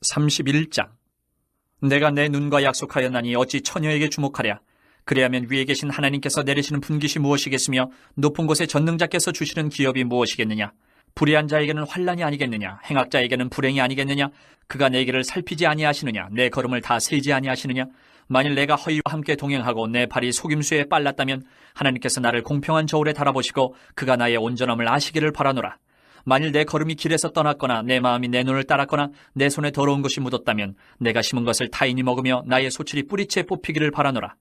31장. 내가 내 눈과 약속하였나니 어찌 처녀에게 주목하랴. 그리하면 위에 계신 하나님께서 내리시는 분깃이 무엇이겠으며 높은 곳에 전능자께서 주시는 기업이 무엇이겠느냐. 불의한 자에게는 환난이 아니겠느냐. 행악자에게는 불행이 아니겠느냐. 그가 내 길을 살피지 아니하시느냐. 내 걸음을 다 세지 아니하시느냐. 만일 내가 허위와 함께 동행하고 내 발이 속임수에 빨랐다면 하나님께서 나를 공평한 저울에 달아보시고 그가 나의 온전함을 아시기를 바라노라. 만일 내 걸음이 길에서 떠났거나 내 마음이 내 눈을 따랐거나 내 손에 더러운 것이 묻었다면 내가 심은 것을 타인이 먹으며 나의 소출이 뿌리채 뽑히기를 바라노라.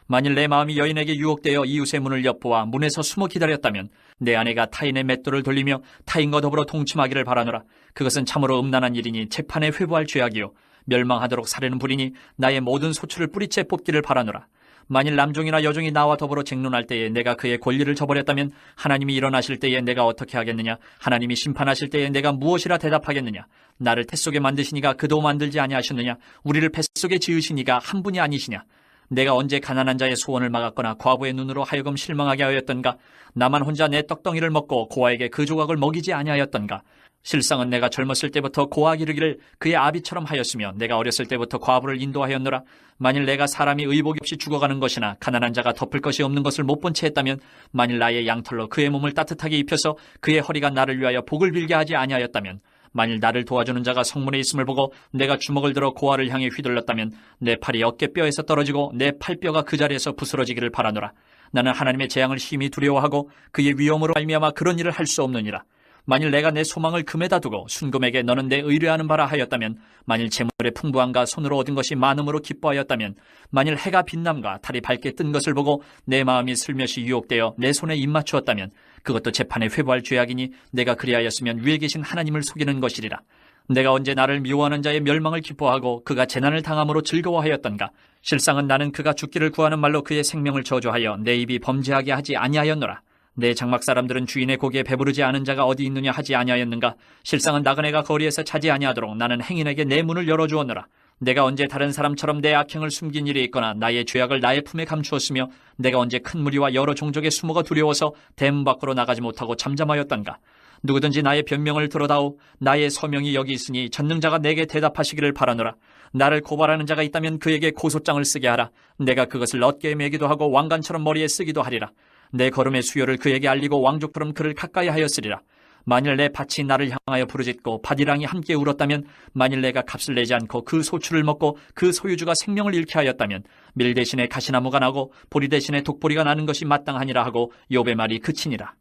만일 내 마음이 여인에게 유혹되어 이웃의 문을 엿보아 문에서 숨어 기다렸다면 내 아내가 타인의 맷돌을 돌리며 타인과 더불어 동침하기를 바라노라. 그것은 참으로 음란한 일이니 재판에 회부할 죄악이요 멸망하도록 사르는 불이니 나의 모든 소출을 뿌리채 뽑기를 바라노라. 만일 남종이나 여종이 나와 더불어 쟁론할 때에 내가 그의 권리를 저버렸다면 하나님이 일어나실 때에 내가 어떻게 하겠느냐. 하나님이 심판하실 때에 내가 무엇이라 대답하겠느냐. 나를 뱃속에 만드시니가 그도 만들지 아니하셨느냐. 우리를 뱃속에 지으시니가 한 분이 아니시냐. 내가 언제 가난한 자의 소원을 막았거나 과부의 눈으로 하여금 실망하게 하였던가. 나만 혼자 내 떡덩이를 먹고 고아에게 그 조각을 먹이지 아니하였던가. 실상은 내가 젊었을 때부터 고아가 이르기를 그의 아비처럼 하였으며 내가 어렸을 때부터 과부를 인도하였노라. 만일 내가 사람이 의복이 없이 죽어가는 것이나 가난한 자가 덮을 것이 없는 것을 못 본 채 했다면 만일 나의 양털로 그의 몸을 따뜻하게 입혀서 그의 허리가 나를 위하여 복을 빌게 하지 아니하였다면 만일 나를 도와주는 자가 성문에 있음을 보고 내가 주먹을 들어 고아를 향해 휘둘렀다면 내 팔이 어깨뼈에서 떨어지고 내 팔뼈가 그 자리에서 부스러지기를 바라노라. 나는 하나님의 재앙을 심히 두려워하고 그의 위엄으로 말미암아 그런 일을 할 수 없느니라. 만일 내가 내 소망을 금에다 두고 순금에게 너는 내 의뢰하는 바라 하였다면 만일 재물의 풍부함과 손으로 얻은 것이 많음으로 기뻐하였다면 만일 해가 빛남과 달이 밝게 뜬 것을 보고 내 마음이 슬며시 유혹되어 내 손에 입맞추었다면 그것도 재판에 회부할 죄악이니 내가 그리하였으면 위에 계신 하나님을 속이는 것이리라. 내가 언제 나를 미워하는 자의 멸망을 기뻐하고 그가 재난을 당함으로 즐거워하였던가. 실상은 나는 그가 죽기를 구하는 말로 그의 생명을 저주하여 내 입이 범죄하게 하지 아니하였노라. 내 장막 사람들은 주인의 고기에 배부르지 않은 자가 어디 있느냐 하지 아니하였는가. 실상은 나그네가 거리에서 자지 아니하도록 나는 행인에게 내 문을 열어주었노라. 내가 언제 다른 사람처럼 내 악행을 숨긴 일이 있거나 나의 죄악을 나의 품에 감추었으며 내가 언제 큰 무리와 여러 종족의 수모가 두려워서 대문 밖으로 나가지 못하고 잠잠하였던가. 누구든지 나의 변명을 들어다오. 나의 서명이 여기 있으니 전능자가 내게 대답하시기를 바라노라. 나를 고발하는 자가 있다면 그에게 고소장을 쓰게 하라. 내가 그것을 어깨에 매기도 하고 왕관처럼 머리에 쓰기도 하리라. 내 걸음의 수요를 그에게 알리고 왕족처럼 그를 가까이 하였으리라. 만일 내 밭이 나를 향하여 부르짖고 밭이랑이 함께 울었다면 만일 내가 값을 내지 않고 그 소출을 먹고 그 소유주가 생명을 잃게 하였다면 밀 대신에 가시나무가 나고 보리 대신에 독보리가 나는 것이 마땅하니라 하고 욥의 말이 그치니라.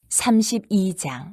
32장.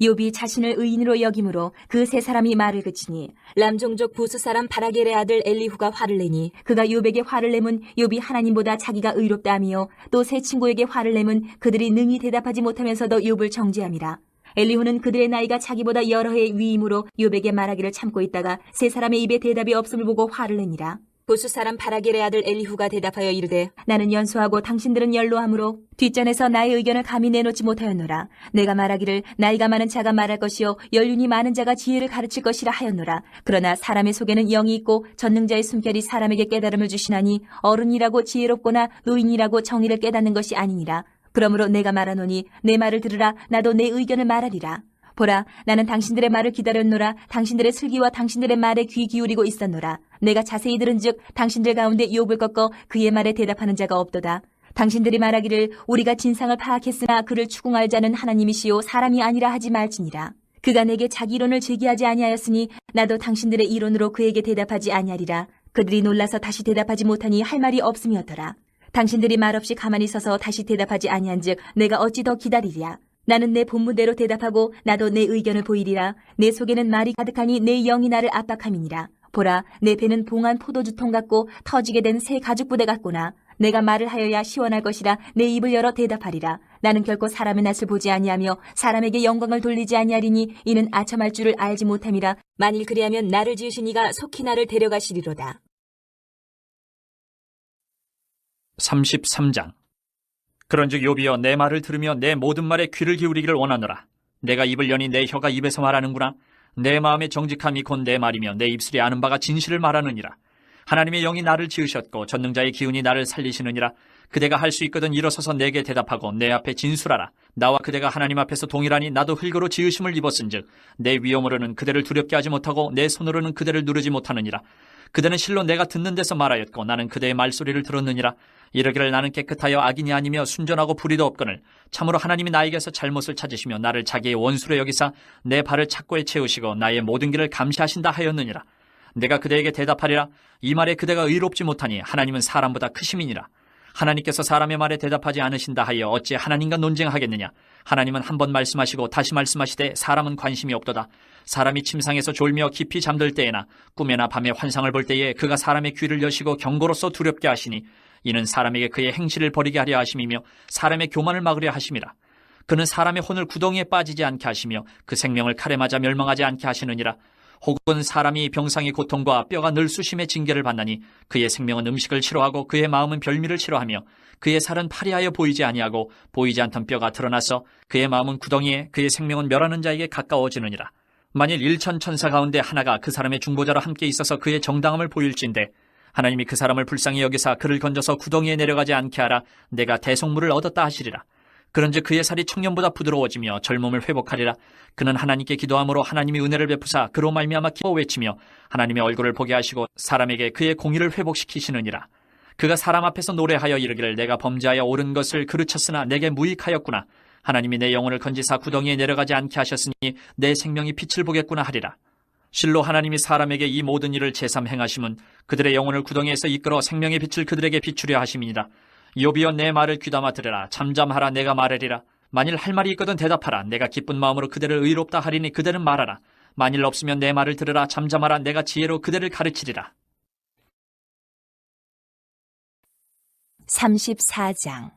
욥이 자신을 의인으로 여김으로 그 세 사람이 말을 그치니 람종족 부스 사람 바라겔의 아들 엘리후가 화를 내니 그가 욥에게 화를 내면 욥이 하나님보다 자기가 의롭다 하며 또 세 친구에게 화를 내면 그들이 능히 대답하지 못하면서도 욥을 정죄함이라. 엘리후는 그들의 나이가 자기보다 여러 해의 위임으로 욥에게 말하기를 참고 있다가 세 사람의 입에 대답이 없음을 보고 화를 내니라. 부스 사람 바라겔의 아들 엘리후가 대답하여 이르되 나는 연소하고 당신들은 연로하므로 뒷전에서 나의 의견을 감히 내놓지 못하였노라. 내가 말하기를 나이가 많은 자가 말할 것이요 연륜이 많은 자가 지혜를 가르칠 것이라 하였노라. 그러나 사람의 속에는 영이 있고 전능자의 숨결이 사람에게 깨달음을 주시나니 어른이라고 지혜롭거나 노인이라고 정의를 깨닫는 것이 아니니라. 그러므로 내가 말하노니 내 말을 들으라. 나도 내 의견을 말하리라. 보라, 나는 당신들의 말을 기다렸노라. 당신들의 슬기와 당신들의 말에 귀 기울이고 있었노라. 내가 자세히 들은즉 당신들 가운데 욥을 꺾어 그의 말에 대답하는 자가 없도다. 당신들이 말하기를 우리가 진상을 파악했으나 그를 추궁할 자는 하나님이시요 사람이 아니라 하지 말지니라. 그가 내게 자기 이론을 제기하지 아니하였으니 나도 당신들의 이론으로 그에게 대답하지 아니하리라. 그들이 놀라서 다시 대답하지 못하니 할 말이 없음이었더라. 당신들이 말없이 가만히 서서 다시 대답하지 아니한즉 내가 어찌 더 기다리랴. 나는 내 본문대로 대답하고 나도 내 의견을 보이리라. 내 속에는 말이 가득하니 내 영이 나를 압박함이니라. 보라, 내 배는 봉한 포도주통 같고 터지게 된 새 가죽부대 같구나. 내가 말을 하여야 시원할 것이라 내 입을 열어 대답하리라. 나는 결코 사람의 낯을 보지 아니하며 사람에게 영광을 돌리지 아니하리니 이는 아첨할 줄을 알지 못함이라. 만일 그리하면 나를 지으신 이가 속히 나를 데려가시리로다. 33장. 그런즉 욥이여 내 말을 들으며 내 모든 말에 귀를 기울이기를 원하노라. 내가 입을 여니 내 혀가 입에서 말하는구나. 내 마음의 정직함이 곧 내 말이며 내 입술이 아는 바가 진실을 말하느니라. 하나님의 영이 나를 지으셨고 전능자의 기운이 나를 살리시느니라. 그대가 할 수 있거든 일어서서 내게 대답하고 내 앞에 진술하라. 나와 그대가 하나님 앞에서 동일하니 나도 흙으로 지으심을 입었은즉 내 위엄으로는 그대를 두렵게 하지 못하고 내 손으로는 그대를 누르지 못하느니라. 그대는 실로 내가 듣는 데서 말하였고 나는 그대의 말소리를 들었느니라. 이르기를 나는 깨끗하여 악인이 아니며 순전하고 불의도 없거늘 참으로 하나님이 나에게서 잘못을 찾으시며 나를 자기의 원수로 여기사 내 발을 착고에 채우시고 나의 모든 길을 감시하신다 하였느니라. 내가 그대에게 대답하리라. 이 말에 그대가 의롭지 못하니 하나님은 사람보다 크심이니라. 하나님께서 사람의 말에 대답하지 않으신다 하여 어찌 하나님과 논쟁하겠느냐. 하나님은 한 번 말씀하시고 다시 말씀하시되 사람은 관심이 없도다. 사람이 침상에서 졸며 깊이 잠들 때에나 꿈에나 밤에 환상을 볼 때에 그가 사람의 귀를 여시고 경고로서 두렵게 하시니 이는 사람에게 그의 행실을 버리게 하려 하심이며 사람의 교만을 막으려 하심이라. 그는 사람의 혼을 구덩이에 빠지지 않게 하시며 그 생명을 칼에 맞아 멸망하지 않게 하시느니라. 혹은 사람이 병상의 고통과 뼈가 늘쑤심의 징계를 받나니 그의 생명은 음식을 싫어하고 그의 마음은 별미를 싫어하며 그의 살은 파리하여 보이지 아니하고 보이지 않던 뼈가 드러나서 그의 마음은 구덩이에 그의 생명은 멸하는 자에게 가까워지느니라. 만일 1천 천사 가운데 하나가 그 사람의 중보자로 함께 있어서 그의 정당함을 보일진대 하나님이 그 사람을 불쌍히 여기사 그를 건져서 구덩이에 내려가지 않게 하라. 내가 대속물을 얻었다 하시리라. 그런즉 그의 살이 청년보다 부드러워지며 젊음을 회복하리라. 그는 하나님께 기도함으로 하나님이 은혜를 베푸사 그로 말미암아 기뻐 외치며 하나님의 얼굴을 보게 하시고 사람에게 그의 공의를 회복시키시느니라. 그가 사람 앞에서 노래하여 이르기를 내가 범죄하여 옳은 것을 그르쳤으나 내게 무익하였구나. 하나님이 내 영혼을 건지사 구덩이에 내려가지 않게 하셨으니 내 생명이 빛을 보겠구나 하리라. 실로 하나님이 사람에게 이 모든 일을 제삼 행하심은 그들의 영혼을 구덩이에서 이끌어 생명의 빛을 그들에게 비추려 하심이니라. 욥이여 내 말을 귀담아 들으라. 잠잠하라. 내가 말하리라. 만일 할 말이 있거든 대답하라. 내가 기쁜 마음으로 그대를 의롭다 하리니 그대는 말하라. 만일 없으면 내 말을 들으라. 잠잠하라. 내가 지혜로 그대를 가르치리라. 34장.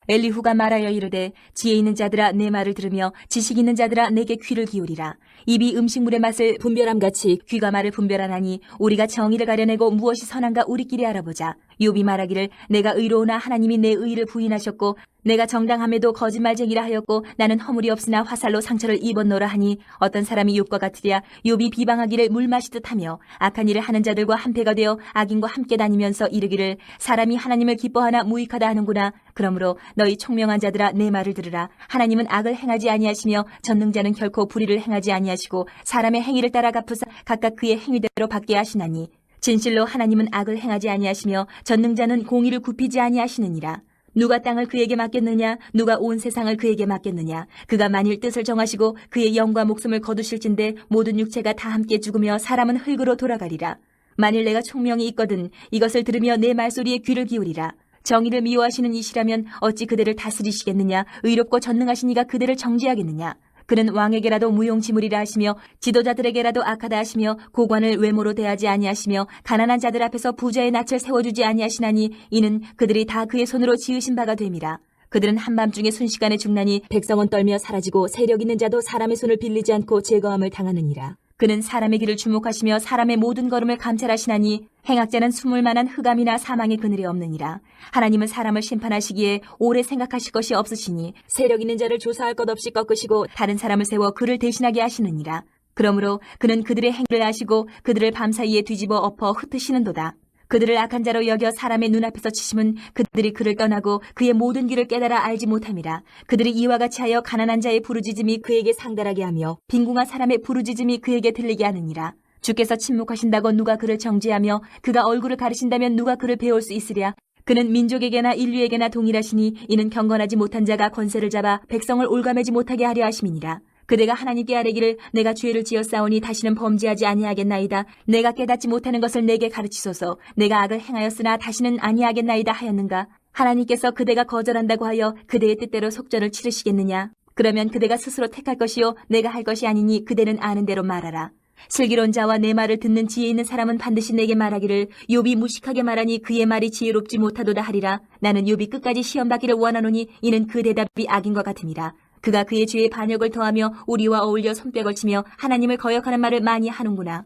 엘리후가 말하여 이르되 지혜 있는 자들아 내 말을 들으며 지식 있는 자들아 내게 귀를 기울이라. 입이 음식물의 맛을 분별함같이 귀가 말을 분별하나니 우리가 정의를 가려내고 무엇이 선한가 우리끼리 알아보자. 욥이 말하기를 내가 의로우나 하나님이 내 의를 부인하셨고 내가 정당함에도 거짓말쟁이라 하였고 나는 허물이 없으나 화살로 상처를 입었노라 하니 어떤 사람이 욥과 같으랴. 욥이 비방하기를 물 마시듯 하며 악한 일을 하는 자들과 한패가 되어 악인과 함께 다니면서 이르기를 사람이 하나님을 기뻐하나 무익하다 하는구나. 그러므로 너희 총명한 자들아 내 말을 들으라. 하나님은 악을 행하지 아니하시며 전능자는 결코 불의를 행하지 아니하시고 사람의 행위를 따라 갚으사 각각 그의 행위대로 받게 하시나니 진실로 하나님은 악을 행하지 아니하시며 전능자는 공의를 굽히지 아니하시느니라. 누가 땅을 그에게 맡겼느냐? 누가 온 세상을 그에게 맡겼느냐? 그가 만일 뜻을 정하시고 그의 영과 목숨을 거두실진대 모든 육체가 다 함께 죽으며 사람은 흙으로 돌아가리라. 만일 내가 총명이 있거든 이것을 들으며 내 말소리에 귀를 기울이라. 정의를 미워하시는 이시라면 어찌 그대를 다스리시겠느냐? 의롭고 전능하신 이가 그대를 정죄하겠느냐? 그는 왕에게라도 무용지물이라 하시며 지도자들에게라도 악하다 하시며 고관을 외모로 대하지 아니하시며 가난한 자들 앞에서 부자의 낯을 세워주지 아니하시나니 이는 그들이 다 그의 손으로 지으신 바가 됨이라. 그들은 한밤중에 순식간에 죽나니 백성은 떨며 사라지고 세력 있는 자도 사람의 손을 빌리지 않고 제거함을 당하느니라. 그는 사람의 길을 주목하시며 사람의 모든 걸음을 감찰하시나니 행악자는 숨을 만한 흑암이나 사망의 그늘이 없느니라. 하나님은 사람을 심판하시기에 오래 생각하실 것이 없으시니 세력 있는 자를 조사할 것 없이 꺾으시고 다른 사람을 세워 그를 대신하게 하시느니라. 그러므로 그는 그들의 행위를 아시고 그들을 밤사이에 뒤집어 엎어 흩으시는도다. 그들을 악한 자로 여겨 사람의 눈앞에서 치심은 그들이 그를 떠나고 그의 모든 길을 깨달아 알지 못함이라. 그들이 이와 같이 하여 가난한 자의 부르짖음이 그에게 상달하게 하며 빈궁한 사람의 부르짖음이 그에게 들리게 하느니라. 주께서 침묵하신다고 누가 그를 정죄하며 그가 얼굴을 가리신다면 누가 그를 배울 수 있으랴. 그는 민족에게나 인류에게나 동일하시니 이는 경건하지 못한 자가 권세를 잡아 백성을 올가매지 못하게 하려 하심이니라. 그대가 하나님께 아뢰기를 내가 죄를 지었사오니 다시는 범죄하지 아니하겠나이다. 내가 깨닫지 못하는 것을 내게 가르치소서. 내가 악을 행하였으나 다시는 아니하겠나이다 하였는가. 하나님께서 그대가 거절한다고 하여 그대의 뜻대로 속전을 치르시겠느냐. 그러면 그대가 스스로 택할 것이요 내가 할 것이 아니니 그대는 아는 대로 말하라. 슬기로운 자와 내 말을 듣는 지혜 있는 사람은 반드시 내게 말하기를 욥이 무식하게 말하니 그의 말이 지혜롭지 못하도다 하리라. 나는 욥이 끝까지 시험받기를 원하노니 이는 그 대답이 악인과 같음이라. 그가 그의 죄에 반역을 더하며 우리와 어울려 손뼉을 치며 하나님을 거역하는 말을 많이 하는구나.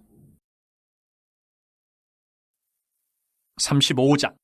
35장.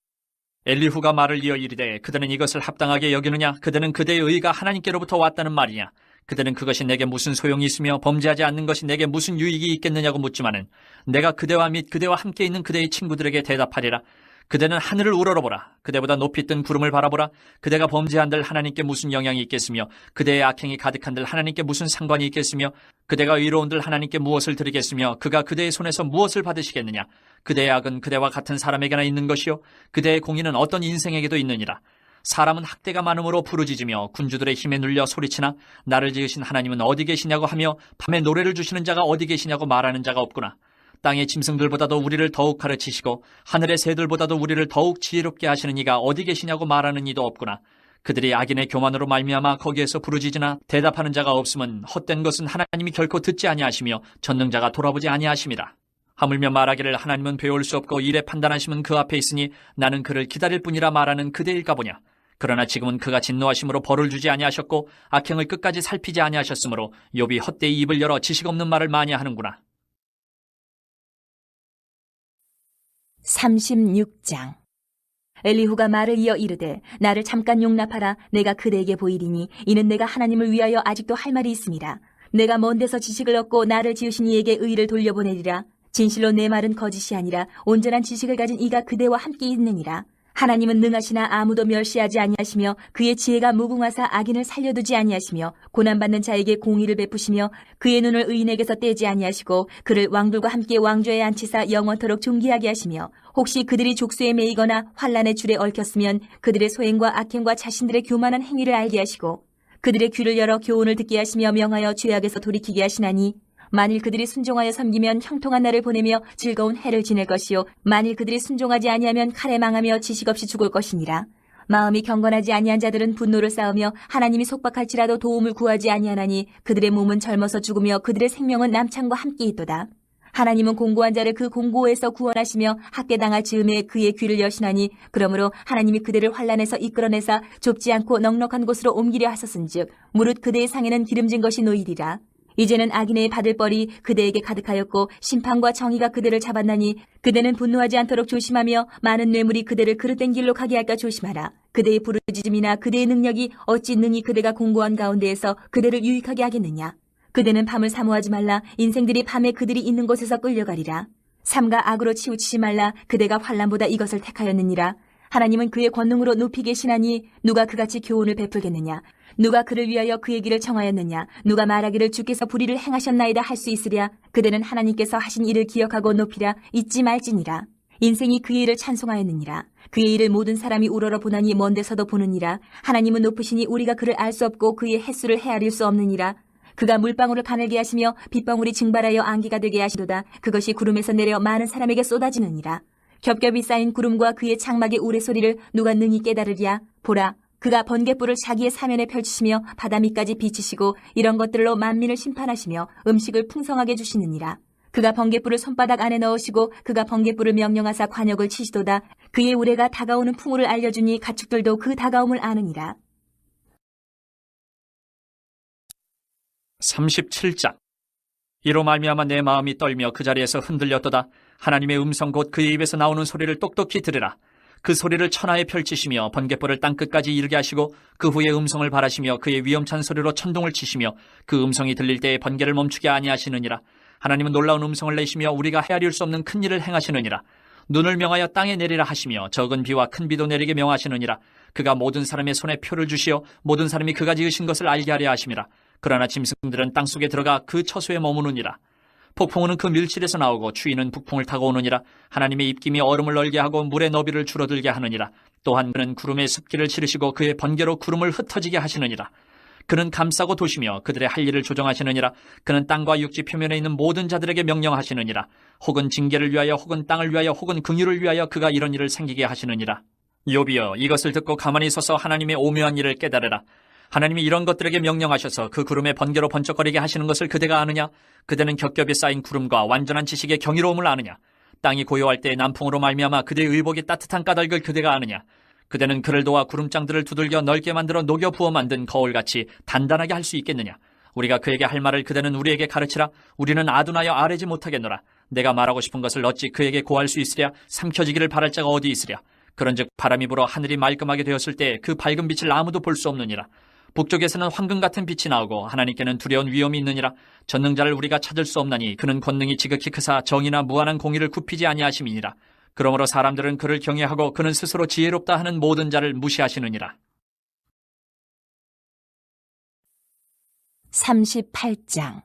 엘리후가 말을 이어 이르되 그대는 이것을 합당하게 여기느냐? 그대는 그대의 의가 하나님께로부터 왔다는 말이냐? 그대는 그것이 내게 무슨 소용이 있으며 범죄하지 않는 것이 내게 무슨 유익이 있겠느냐고 묻지만은 내가 그대와 및 그대와 함께 있는 그대의 친구들에게 대답하리라. 그대는 하늘을 우러러보라. 그대보다 높이 뜬 구름을 바라보라. 그대가 범죄한들 하나님께 무슨 영향이 있겠으며 그대의 악행이 가득한들 하나님께 무슨 상관이 있겠으며 그대가 의로운들 하나님께 무엇을 드리겠으며 그가 그대의 손에서 무엇을 받으시겠느냐. 그대의 악은 그대와 같은 사람에게나 있는 것이요 그대의 공의는 어떤 인생에게도 있느니라. 사람은 학대가 많음으로 부르짖으며 군주들의 힘에 눌려 소리치나 나를 지으신 하나님은 어디 계시냐고 하며 밤에 노래를 주시는 자가 어디 계시냐고 말하는 자가 없구나. 땅의 짐승들보다도 우리를 더욱 가르치시고 하늘의 새들보다도 우리를 더욱 지혜롭게 하시는 이가 어디 계시냐고 말하는 이도 없구나. 그들이 악인의 교만으로 말미암아 거기에서 부르짖으나 대답하는 자가 없음은 헛된 것은 하나님이 결코 듣지 아니하시며 전능자가 돌아보지 아니하심이라. 하물며 말하기를 하나님은 배울 수 없고 일에 판단하심은 그 앞에 있으니 나는 그를 기다릴 뿐이라 말하는 그대일까 보냐. 그러나 지금은 그가 진노하심으로 벌을 주지 아니하셨고 악행을 끝까지 살피지 아니하셨으므로 욥이 헛되이 입을 열어 지식 없는 말을 많이 하는구나. 36장. 엘리후가 말을 이어 이르되 나를 잠깐 용납하라. 내가 그대에게 보이리니 이는 내가 하나님을 위하여 아직도 할 말이 있습니다. 내가 먼 데서 지식을 얻고 나를 지으신 이에게 의를 돌려보내리라. 진실로 내 말은 거짓이 아니라 온전한 지식을 가진 이가 그대와 함께 있느니라. 하나님은 능하시나 아무도 멸시하지 아니하시며 그의 지혜가 무궁하사 악인을 살려두지 아니하시며 고난받는 자에게 공의를 베푸시며 그의 눈을 의인에게서 떼지 아니하시고 그를 왕들과 함께 왕좌에 앉히사 영원토록 존귀하게 하시며 혹시 그들이 족쇄에 매이거나 환란의 줄에 얽혔으면 그들의 소행과 악행과 자신들의 교만한 행위를 알게 하시고 그들의 귀를 열어 교훈을 듣게 하시며 명하여 죄악에서 돌이키게 하시나니 만일 그들이 순종하여 섬기면 형통한 날을 보내며 즐거운 해를 지낼 것이요 만일 그들이 순종하지 아니하면 칼에 망하며 지식 없이 죽을 것이니라. 마음이 경건하지 아니한 자들은 분노를 쌓으며 하나님이 속박할지라도 도움을 구하지 아니하나니 그들의 몸은 젊어서 죽으며 그들의 생명은 남창과 함께 있도다. 하나님은 공고한 자를 그 공고에서 구원하시며 학대당할 즈음에 그의 귀를 여시나니 그러므로 하나님이 그들을 환란에서 이끌어내사 좁지 않고 넉넉한 곳으로 옮기려 하셨은즉 무릇 그대의 상에는 기름진 것이 놓이리라. 이제는 악인의 받을 벌이 그대에게 가득하였고 심판과 정의가 그대를 잡았나니 그대는 분노하지 않도록 조심하며 많은 뇌물이 그대를 그릇된 길로 가게 할까 조심하라. 그대의 부르짖음이나 그대의 능력이 어찌 능히 그대가 공고한 가운데에서 그대를 유익하게 하겠느냐. 그대는 밤을 사모하지 말라. 인생들이 밤에 그들이 있는 곳에서 끌려가리라. 삼가 악으로 치우치지 말라. 그대가 환난보다 이것을 택하였느니라. 하나님은 그의 권능으로 높이 계시나니 누가 그같이 교훈을 베풀겠느냐. 누가 그를 위하여 그의 길을 청하였느냐. 누가 말하기를 주께서 불의를 행하셨나이다 할 수 있으랴. 그대는 하나님께서 하신 일을 기억하고 높이라. 잊지 말지니라. 인생이 그의 일을 찬송하였느니라. 그의 일을 모든 사람이 우러러 보나니 먼 데서도 보느니라. 하나님은 높으시니 우리가 그를 알 수 없고 그의 횟수를 헤아릴 수 없느니라. 그가 물방울을 가늘게 하시며 빗방울이 증발하여 안개가 되게 하시도다. 그것이 구름에서 내려 많은 사람에게 쏟아지느니라. 겹겹이 쌓인 구름과 그의 창막의 우레소리를 누가 능히 깨달으랴. 보라, 그가 번갯불을 자기의 사면에 펼치시며 바다 밑까지 비치시고 이런 것들로 만민을 심판하시며 음식을 풍성하게 주시느니라. 그가 번갯불을 손바닥 안에 넣으시고 그가 번갯불을 명령하사 관역을 치시도다. 그의 우레가 다가오는 풍우를 알려주니 가축들도 그 다가옴을 아느니라. 37장. 이로 말미암아 내 마음이 떨며 그 자리에서 흔들렸도다. 하나님의 음성 곧 그의 입에서 나오는 소리를 똑똑히 들으라. 그 소리를 천하에 펼치시며 번갯불을 땅끝까지 이르게 하시고 그 후에 음성을 발하시며 그의 위험찬 소리로 천둥을 치시며 그 음성이 들릴 때에 번개를 멈추게 아니하시느니라. 하나님은 놀라운 음성을 내시며 우리가 헤아릴 수 없는 큰 일을 행하시느니라. 눈을 명하여 땅에 내리라 하시며 적은 비와 큰 비도 내리게 명하시느니라. 그가 모든 사람의 손에 표를 주시어 모든 사람이 그가 지으신 것을 알게 하려 하심이라. 그러나 짐승들은 땅속에 들어가 그 처소에 머무느니라. 폭풍우는 그 밀실에서 나오고 추위는 북풍을 타고 오느니라. 하나님의 입김이 얼음을 얼게 하고 물의 너비를 줄어들게 하느니라. 또한 그는 구름의 습기를 치르시고 그의 번개로 구름을 흩어지게 하시느니라. 그는 감싸고 도시며 그들의 할 일을 조정하시느니라. 그는 땅과 육지 표면에 있는 모든 자들에게 명령하시느니라. 혹은 징계를 위하여 혹은 땅을 위하여 혹은 긍휼을 위하여 그가 이런 일을 생기게 하시느니라. 욥이여, 이것을 듣고 가만히 서서 하나님의 오묘한 일을 깨달으라. 하나님이 이런 것들에게 명령하셔서 그 구름의 번개로 번쩍거리게 하시는 것을 그대가 아느냐? 그대는 겹겹이 쌓인 구름과 완전한 지식의 경이로움을 아느냐? 땅이 고요할 때 남풍으로 말미암아 그대의 의복이 따뜻한 까닭을 그대가 아느냐? 그대는 그를 도와 구름장들을 두들겨 넓게 만들어 녹여 부어 만든 거울같이 단단하게 할 수 있겠느냐? 우리가 그에게 할 말을 그대는 우리에게 가르치라. 우리는 아둔하여 아뢰지 못하겠노라. 내가 말하고 싶은 것을 어찌 그에게 고할 수 있으랴? 삼켜지기를 바랄 자가 어디 있으랴? 그런즉 바람이 불어 하늘이 말끔하게 되었을 때 그 밝은 빛을 아무도 볼 수 없느니라. 북쪽에서는 황금 같은 빛이 나오고 하나님께는 두려운 위험이 있느니라. 전능자를 우리가 찾을 수 없나니 그는 권능이 지극히 크사 정의나 무한한 공의를 굽히지 아니하심이니라. 그러므로 사람들은 그를 경외하고 그는 스스로 지혜롭다 하는 모든 자를 무시하시느니라. 38장.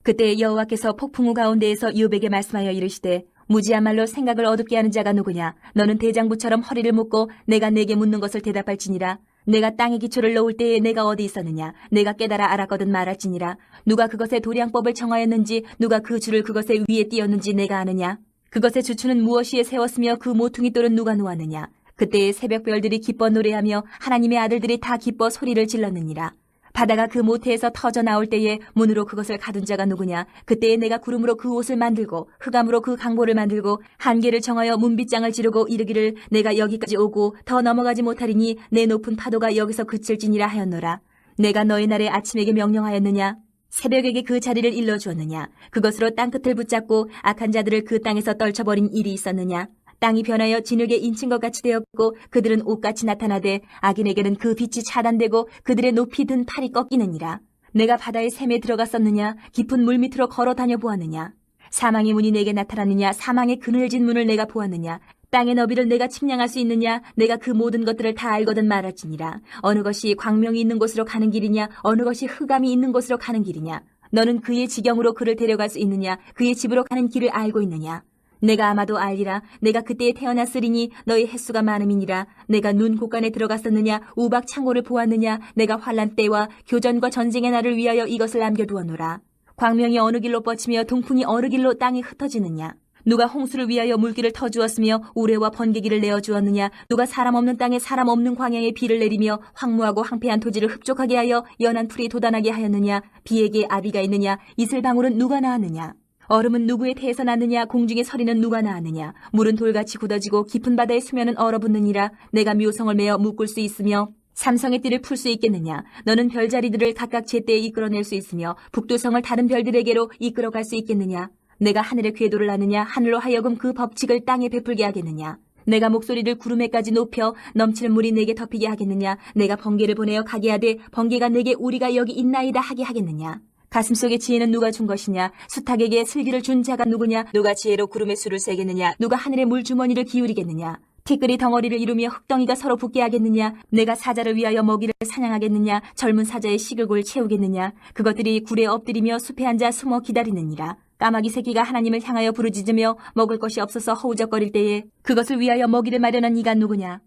그때 여호와께서 폭풍우 가운데에서 욥에게 말씀하여 이르시되 무지한 말로 생각을 어둡게 하는 자가 누구냐? 너는 대장부처럼 허리를 묶고 내가 내게 묻는 것을 대답할지니라. 내가 땅에 기초를 놓을 때에 내가 어디 있었느냐? 내가 깨달아 알았거든 말할지니라. 누가 그것의 도량법을 정하였는지 누가 그 줄을 그것의 위에 띄었는지 내가 아느냐? 그것의 주추는 무엇이에 세웠으며 그 모퉁이 돌은 누가 놓았느냐? 그때의 새벽별들이 기뻐 노래하며 하나님의 아들들이 다 기뻐 소리를 질렀느니라. 바다가 그 모태에서 터져 나올 때에 문으로 그것을 가둔 자가 누구냐? 그때에 내가 구름으로 그 옷을 만들고 흑암으로 그 강보를 만들고 한계를 정하여 문빗장을 지르고 이르기를 내가 여기까지 오고 더 넘어가지 못하리니 내 높은 파도가 여기서 그칠지니라 하였노라. 내가 너희 날에 아침에게 명령하였느냐? 새벽에게 그 자리를 일러주었느냐? 그것으로 땅끝을 붙잡고 악한 자들을 그 땅에서 떨쳐버린 일이 있었느냐? 땅이 변하여 진흙에 인친 것 같이 되었고 그들은 옷같이 나타나되 악인에게는 그 빛이 차단되고 그들의 높이 든 팔이 꺾이느니라. 내가 바다의 샘에 들어갔었느냐? 깊은 물 밑으로 걸어 다녀 보았느냐? 사망의 문이 내게 나타났느냐? 사망의 그늘진 문을 내가 보았느냐? 땅의 너비를 내가 측량할 수 있느냐? 내가 그 모든 것들을 다 알거든 말할지니라. 어느 것이 광명이 있는 곳으로 가는 길이냐? 어느 것이 흑암이 있는 곳으로 가는 길이냐? 너는 그의 지경으로 그를 데려갈 수 있느냐? 그의 집으로 가는 길을 알고 있느냐? 내가 아마도 알리라. 내가 그때에 태어났으리니 너희 횟수가 많음이니라. 내가 눈 곳간에 들어갔었느냐? 우박 창고를 보았느냐? 내가 환란 때와 교전과 전쟁의 날을 위하여 이것을 남겨두었노라. 광명이 어느 길로 뻗치며 동풍이 어느 길로 땅에 흩어지느냐? 누가 홍수를 위하여 물길을 터주었으며 우레와 번개기를 내어주었느냐? 누가 사람 없는 땅에 사람 없는 광야에 비를 내리며 황무하고 황폐한 토지를 흡족하게 하여 연한 풀이 돋아나게 하였느냐? 비에게 아비가 있느냐? 이슬방울은 누가 낳았느냐? 얼음은 누구의 태에서 났느냐? 공중의 서리는 누가 낳았느냐? 물은 돌같이 굳어지고 깊은 바다의 수면은 얼어붙느니라. 내가 묘성을 메어 묶을 수 있으며 삼성의 띠를 풀 수 있겠느냐? 너는 별자리들을 각각 제때에 이끌어낼 수 있으며 북두성을 다른 별들에게로 이끌어갈 수 있겠느냐? 내가 하늘의 궤도를 아느냐? 하늘로 하여금 그 법칙을 땅에 베풀게 하겠느냐? 내가 목소리를 구름에까지 높여 넘치는 물이 내게 덮이게 하겠느냐? 내가 번개를 보내어 가게 하되 번개가 내게 우리가 여기 있나이다 하게 하겠느냐? 가슴속의 지혜는 누가 준 것이냐? 수탉에게 슬기를 준 자가 누구냐? 누가 지혜로 구름의 수를 세겠느냐? 누가 하늘의 물주머니를 기울이겠느냐? 티끌이 덩어리를 이루며 흙덩이가 서로 붙게 하겠느냐? 내가 사자를 위하여 먹이를 사냥하겠느냐? 젊은 사자의 식욕을 채우겠느냐? 그것들이 굴에 엎드리며 숲에 앉아 숨어 기다리느니라. 까마귀 새끼가 하나님을 향하여 부르짖으며 먹을 것이 없어서 허우적거릴 때에 그것을 위하여 먹이를 마련한 이가 누구냐?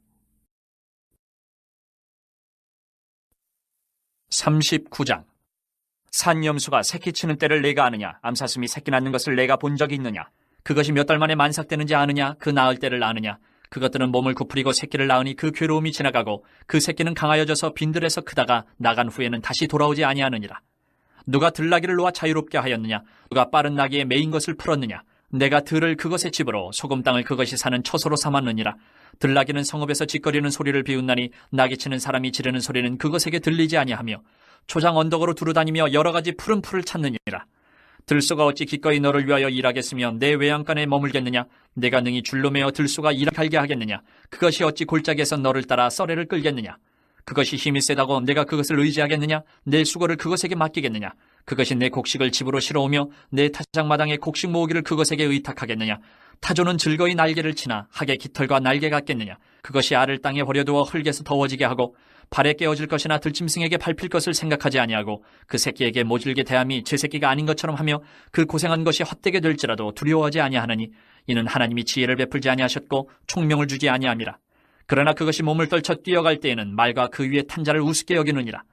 39장. 산염수가 새끼 치는 때를 내가 아느냐? 암사슴이 새끼 낳는 것을 내가 본 적이 있느냐? 그것이 몇 달 만에 만삭되는지 아느냐? 그 낳을 때를 아느냐? 그것들은 몸을 구부리고 새끼를 낳으니 그 괴로움이 지나가고 그 새끼는 강하여져서 빈들에서 크다가 나간 후에는 다시 돌아오지 아니하느니라. 누가 들나귀를 놓아 자유롭게 하였느냐? 누가 빠른 나귀에 매인 것을 풀었느냐? 내가 들을 그것의 집으로 소금 땅을 그것이 사는 처소로 삼았느니라. 들나귀는 성읍에서 짓거리는 소리를 비웃나니 나귀 치는 사람이 지르는 소리는 그것에게 들리지 아니하며 초장 언덕으로 두루다니며 여러 가지 푸른 풀을 찾느니라. 들소가 어찌 기꺼이 너를 위하여 일하겠으며 내 외양간에 머물겠느냐? 내가 능히 줄로 매어 들소가 일을 갈게 하겠느냐? 그것이 어찌 골짜기에서 너를 따라 썰애를 끌겠느냐? 그것이 힘이 세다고 내가 그것을 의지하겠느냐? 내 수고를 그것에게 맡기겠느냐? 그것이 내 곡식을 집으로 실어오며 내 타작마당에 곡식 모으기를 그것에게 의탁하겠느냐? 타조는 즐거이 날개를 치나 학의 깃털과 날개 같겠느냐? 그것이 알을 땅에 버려두어 흙에서 더워지게 하고 발에 깨어질 것이나 들짐승에게 밟힐 것을 생각하지 아니하고 그 새끼에게 모질게 대함이 제 새끼가 아닌 것처럼 하며 그 고생한 것이 헛되게 될지라도 두려워하지 아니하느니 이는 하나님이 지혜를 베풀지 아니하셨고 총명을 주지 아니함이라. 그러나 그것이 몸을 떨쳐 뛰어갈 때에는 말과 그 위에 탄 자를 우습게 여기느니라.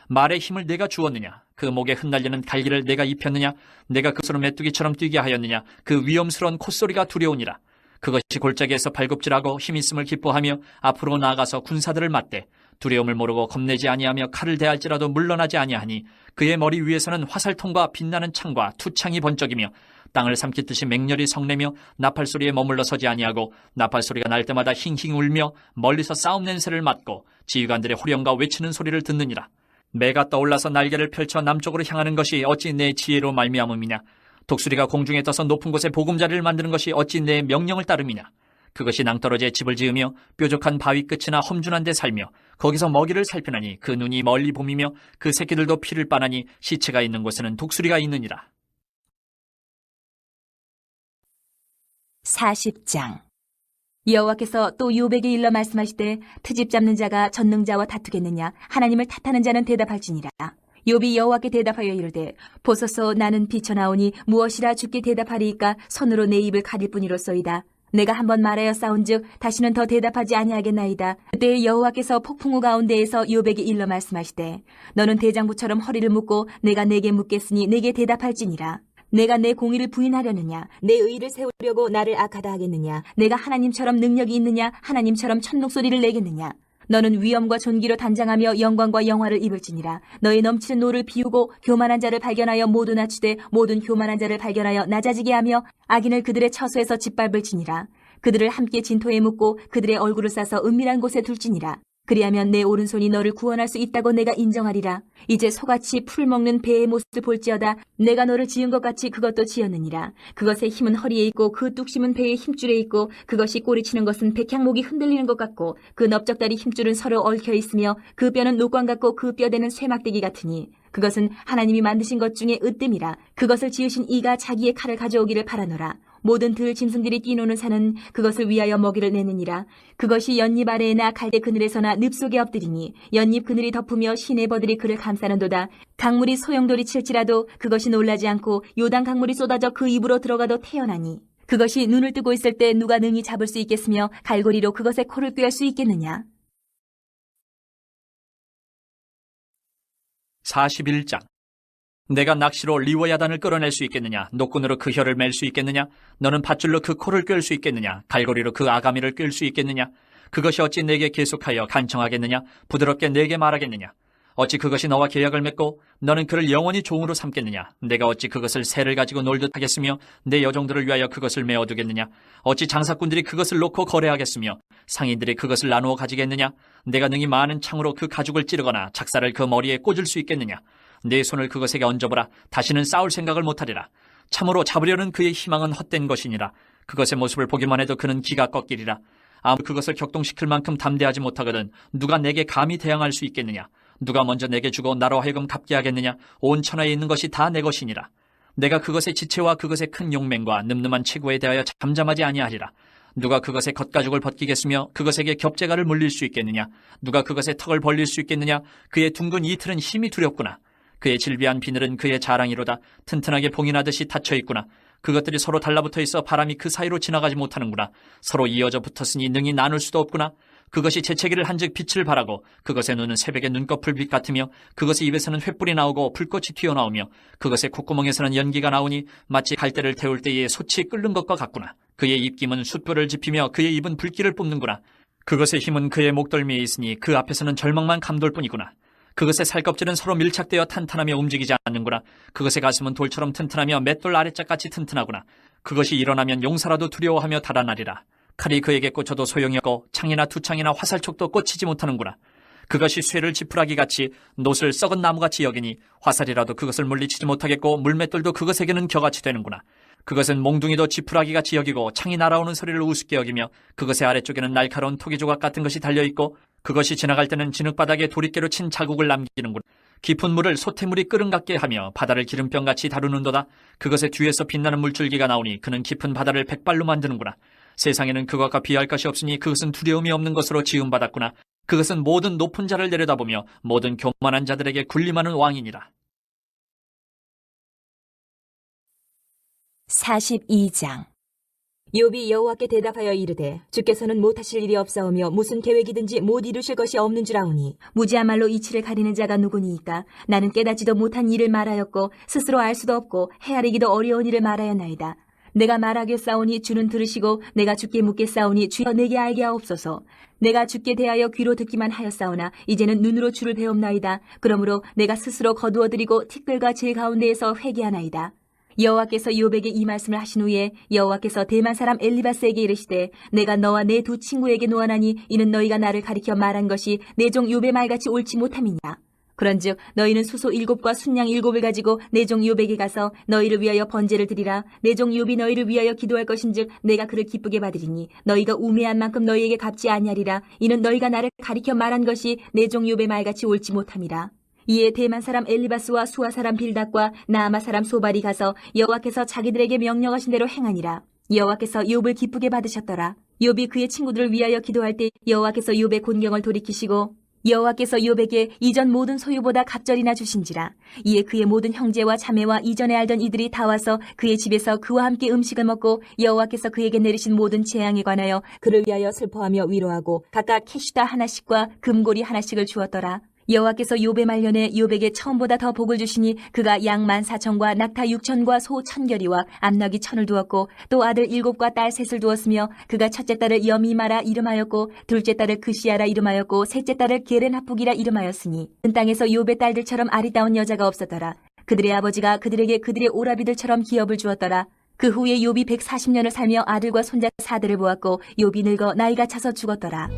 말의 힘을 내가 주었느냐? 그 목에 흩날리는 갈기를 내가 입혔느냐? 내가 그것으로 메뚜기처럼 뛰게 하였느냐? 그 위험스러운 콧소리가 두려우니라. 그것이 골짜기에서 발굽질하고 힘있음을 기뻐하며 앞으로 나아가서 군사들을 맞대 두려움을 모르고 겁내지 아니하며 칼을 대할지라도 물러나지 아니하니 그의 머리 위에서는 화살통과 빛나는 창과 투창이 번쩍이며 땅을 삼키듯이 맹렬히 성내며 나팔소리에 머물러 서지 아니하고 나팔소리가 날 때마다 힝힝 울며 멀리서 싸움 냄새를 맡고 지휘관들의 호령과 외치는 소리를 듣느니라. 매가 떠올라서 날개를 펼쳐 남쪽으로 향하는 것이 어찌 내 지혜로 말미암음이냐? 독수리가 공중에 떠서 높은 곳에 보금자리를 만드는 것이 어찌 내 명령을 따름이냐? 그것이 낭떠러지에 집을 지으며 뾰족한 바위 끝이나 험준한 데 살며 거기서 먹이를 살피나니 그 눈이 멀리 봄이며 그 새끼들도 피를 빠나니 시체가 있는 곳에는 독수리가 있느니라. 40장. 여호와께서 또 욥에게 일러 말씀하시되 트집 잡는 자가 전능자와 다투겠느냐 하나님을 탓하는 자는 대답할지니라. 욥이 여호와께 대답하여 이르되 보소서 나는 비쳐나오니 무엇이라 주께 대답하리이까 손으로 내 입을 가릴 뿐이로소이다. 내가 한번 말하여 싸운즉 다시는 더 대답하지 아니하겠나이다. 그때 여호와께서 폭풍우 가운데에서 욥에게 일러 말씀하시되 너는 대장부처럼 허리를 묶고 내가 내게 묻겠으니 내게 대답할지니라. 내가 내 공의를 부인하려느냐 내 의를 세우려고 나를 악하다 하겠느냐 내가 하나님처럼 능력이 있느냐 하나님처럼 천둥소리를 내겠느냐. 너는 위엄과 존귀로 단장하며 영광과 영화를 입을지니라. 너의 넘치는 노를 비우고 교만한 자를 발견하여 모두 낮추되 모든 교만한 자를 발견하여 낮아지게 하며 악인을 그들의 처소에서 짓밟을지니라. 그들을 함께 진토에 묻고 그들의 얼굴을 싸서 은밀한 곳에 둘지니라. 그리하면 내 오른손이 너를 구원할 수 있다고 내가 인정하리라. 이제 소같이 풀 먹는 배의 모습을 볼지어다. 내가 너를 지은 것 같이 그것도 지었느니라. 그것의 힘은 허리에 있고 그 뚝심은 배의 힘줄에 있고 그것이 꼬리치는 것은 백향목이 흔들리는 것 같고 그 넓적다리 힘줄은 서로 얽혀 있으며 그 뼈는 녹광 같고 그 뼈대는 쇠막대기 같으니 그것은 하나님이 만드신 것 중에 으뜸이라. 그것을 지으신 이가 자기의 칼을 가져오기를 바라노라. 모든 들 짐승들이 뛰노는 산은 그것을 위하여 먹이를 내느니라. 그것이 연잎 아래에나 갈대 그늘에서나 늪 속에 엎드리니 연잎 그늘이 덮으며 시내버들이 그를 감싸는도다. 강물이 소용돌이 칠지라도 그것이 놀라지 않고 요단 강물이 쏟아져 그 입으로 들어가도 태어나니 그것이 눈을 뜨고 있을 때 누가 능히 잡을 수 있겠으며 갈고리로 그것의 코를 꿰할 수 있겠느냐. 41장. 내가 낚시로 리워야단을 끌어낼 수 있겠느냐? 노끈으로 그 혀를 맬 수 있겠느냐? 너는 밧줄로 그 코를 꿰을 수 있겠느냐? 갈고리로 그 아가미를 꿰을 수 있겠느냐? 그것이 어찌 내게 계속하여 간청하겠느냐? 부드럽게 내게 말하겠느냐? 어찌 그것이 너와 계약을 맺고 너는 그를 영원히 종으로 삼겠느냐? 내가 어찌 그것을 새를 가지고 놀듯 하겠으며 내 여종들을 위하여 그것을 메어두겠느냐? 어찌 장사꾼들이 그것을 놓고 거래하겠으며 상인들이 그것을 나누어 가지겠느냐? 내가 능히 많은 창으로 그 가죽을 찌르거나 작사를 그 머리에 꽂을 수 있겠느냐? 내 손을 그것에게 얹어보라. 다시는 싸울 생각을 못하리라. 참으로 잡으려는 그의 희망은 헛된 것이니라. 그것의 모습을 보기만 해도 그는 기가 꺾이리라. 아무 그것을 격동시킬 만큼 담대하지 못하거든 누가 내게 감히 대항할 수 있겠느냐? 누가 먼저 내게 주고 나로 하여금 갚게 하겠느냐? 온 천하에 있는 것이 다 내 것이니라. 내가 그것의 지체와 그것의 큰 용맹과 늠름한 체구에 대하여 잠잠하지 아니하리라. 누가 그것의 겉가죽을 벗기겠으며 그것에게 겹재가를 물릴 수 있겠느냐? 누가 그것의 턱을 벌릴 수 있겠느냐? 그의 둥근 이틀은 힘이 두렵구나. 그의 질비한 비늘은 그의 자랑이로다. 튼튼하게 봉인하듯이 닫혀 있구나. 그것들이 서로 달라붙어 있어 바람이 그 사이로 지나가지 못하는구나. 서로 이어져 붙었으니 능히 나눌 수도 없구나. 그것이 재채기를 한즉 빛을 발하고 그것의 눈은 새벽의 눈꺼풀빛 같으며 그것의 입에서는 횃불이 나오고 불꽃이 튀어나오며 그것의 콧구멍에서는 연기가 나오니 마치 갈대를 태울 때에 솥이 끓는 것과 같구나. 그의 입김은 숯불을 지피며 그의 입은 불길을 뿜는구나. 그것의 힘은 그의 목덜미에 있으니 그 앞에서는 절망만 감돌 뿐이구나. 그것의 살껍질은 서로 밀착되어 탄탄하며 움직이지 않는구나. 그것의 가슴은 돌처럼 튼튼하며 맷돌 아래짝같이 튼튼하구나. 그것이 일어나면 용사라도 두려워하며 달아나리라. 칼이 그에게 꽂혀도 소용이 없고 창이나 두창이나 화살촉도 꽂히지 못하는구나. 그것이 쇠를 지푸라기같이 놋을 썩은 나무같이 여기니 화살이라도 그것을 물리치지 못하겠고 물맷돌도 그것에게는 겨같이 되는구나. 그것은 몽둥이도 지푸라기같이 여기고 창이 날아오는 소리를 우습게 여기며 그것의 아래쪽에는 날카로운 토기조각 같은 것이 달려있고 그것이 지나갈 때는 진흙바닥에 도리깨로 친 자국을 남기는구나. 깊은 물을 소태물이 끓음 같게 하며 바다를 기름병같이 다루는도다. 그것의 뒤에서 빛나는 물줄기가 나오니 그는 깊은 바다를 백발로 만드는구나. 세상에는 그것과 비할 것이 없으니 그것은 두려움이 없는 것으로 지음받았구나. 그것은 모든 높은 자를 내려다보며 모든 교만한 자들에게 군림하는 왕이니라. 42장. 욥이 여호와께 대답하여 이르되 주께서는 못하실 일이 없사오며 무슨 계획이든지 못 이루실 것이 없는 줄 아오니 무지한 말로 이치를 가리는 자가 누구니이까. 나는 깨닫지도 못한 일을 말하였고 스스로 알 수도 없고 헤아리기도 어려운 일을 말하였나이다. 내가 말하겠사오니 주는 들으시고 내가 주께 묻겠사오니 주여 내게 알게 하옵소서. 내가 주께 대하여 귀로 듣기만 하였사오나 이제는 눈으로 주를 배움나이다. 그러므로 내가 스스로 거두어드리고 티끌과 질 가운데에서 회개하나이다. 여호와께서 욥에게 이 말씀을 하신 후에 여호와께서 대만 사람 엘리바스에게 이르시되 내가 너와 내 두 친구에게 노하나니 이는 너희가 나를 가리켜 말한 것이 내 종 욥의 말같이 옳지 못함이냐. 그런즉 너희는 수소 7과 순양 7을 가지고 내 종 욥에게 가서 너희를 위하여 번제를 드리라. 내 종 욥이 너희를 위하여 기도할 것인즉 내가 그를 기쁘게 받으리니 너희가 우매한 만큼 너희에게 갚지 아니하리라. 이는 너희가 나를 가리켜 말한 것이 내 종 욥의 말같이 옳지 못함이라. 이에 대만 사람 엘리바스와 수아 사람 빌닷과 나아마 사람 소발이 가서 여호와께서 자기들에게 명령하신 대로 행하니라. 여호와께서 욥을 기쁘게 받으셨더라. 욥이 그의 친구들을 위하여 기도할 때 여호와께서 욥의 곤경을 돌이키시고 여호와께서 욥에게 이전 모든 소유보다 갑절이나 주신지라. 이에 그의 모든 형제와 자매와 이전에 알던 이들이 다 와서 그의 집에서 그와 함께 음식을 먹고 여호와께서 그에게 내리신 모든 재앙에 관하여 그를 위하여 슬퍼하며 위로하고 각각 캐시다 하나씩과 금고리 하나씩을 주었더라. 여호와께서 욥의 말년에 욥에게 처음보다 더 복을 주시니 그가 양 14,000과 낙타 6,000과 소 1,000결이와 암나귀 1,000을 두었고 또 아들 7과 딸 3을 두었으며 그가 첫째 딸을 여미마라 이름하였고 둘째 딸을 그시아라 이름하였고 셋째 딸을 게렌하북이라 이름하였으니 은 땅에서 욥의 딸들처럼 아리따운 여자가 없었더라. 그들의 아버지가 그들에게 그들의 오라비들처럼 기업을 주었더라. 그 후에 욥이 140년을 살며 아들과 손자 4대를 보았고 욥이 늙어 나이가 차서 죽었더라.